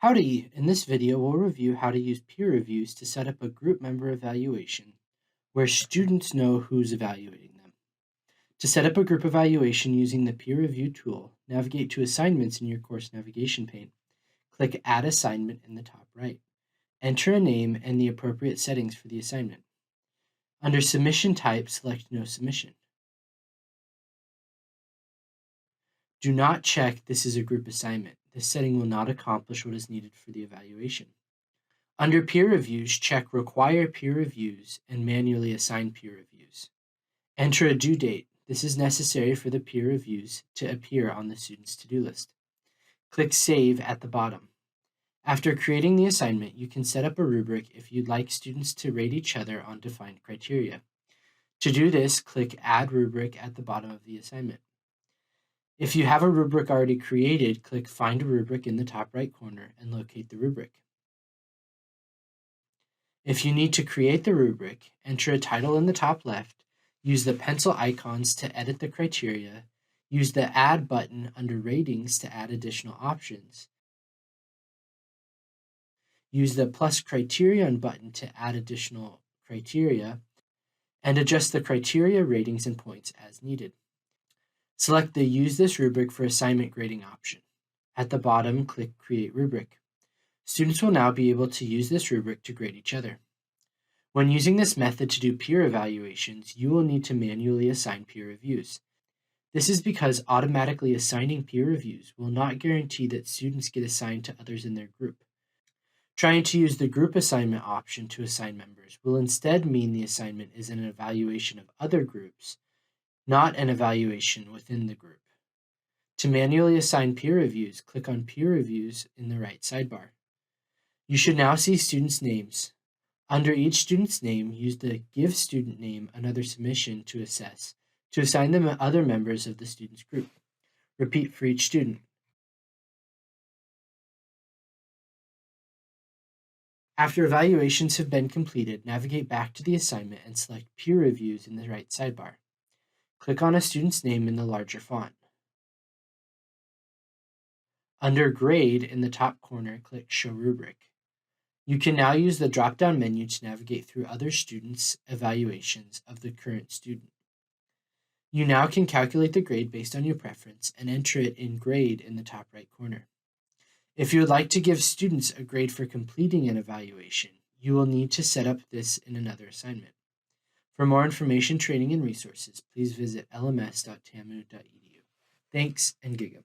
Howdy! In this video, we'll review how to use peer reviews to set up a group member evaluation where students know who's evaluating them. To set up a group evaluation using the peer review tool, navigate to Assignments in your course navigation pane. Click Add Assignment in the top right. Enter a name and the appropriate settings for the assignment. Under Submission Type, select No Submission. Do not check This is a group assignment. This setting will not accomplish what is needed for the evaluation. Under Peer Reviews, check Require Peer Reviews and manually assign peer reviews. Enter a due date. This is necessary for the peer reviews to appear on the student's to-do list. Click Save at the bottom. After creating the assignment, you can set up a rubric if you'd like students to rate each other on defined criteria. To do this, click Add Rubric at the bottom of the assignment. If you have a rubric already created, click Find a Rubric in the top right corner and locate the rubric. If you need to create the rubric, enter a title in the top left, use the pencil icons to edit the criteria, use the Add button under Ratings to add additional options, use the plus criterion button to add additional criteria, and adjust the criteria, ratings, and points as needed. Select the Use this rubric for assignment grading option. At the bottom, click Create Rubric. Students will now be able to use this rubric to grade each other. When using this method to do peer evaluations, you will need to manually assign peer reviews. This is because automatically assigning peer reviews will not guarantee that students get assigned to others in their group. Trying to use the group assignment option to assign members will instead mean the assignment is an evaluation of other groups, not an evaluation within the group. To manually assign peer reviews, click on Peer Reviews in the right sidebar. You should now see students' names. Under each student's name, use the Give Student Name Another Submission to assess to assign them other members of the student's group. Repeat for each student. After evaluations have been completed, navigate back to the assignment and select Peer Reviews in the right sidebar. Click on a student's name in the larger font. Under Grade in the top corner, click Show Rubric. You can now use the drop-down menu to navigate through other students' evaluations of the current student. You now can calculate the grade based on your preference and enter it in Grade in the top right corner. If you would like to give students a grade for completing an evaluation, you will need to set up this in another assignment. For more information, training, and resources, please visit lms.tamu.edu. Thanks, and gig 'em.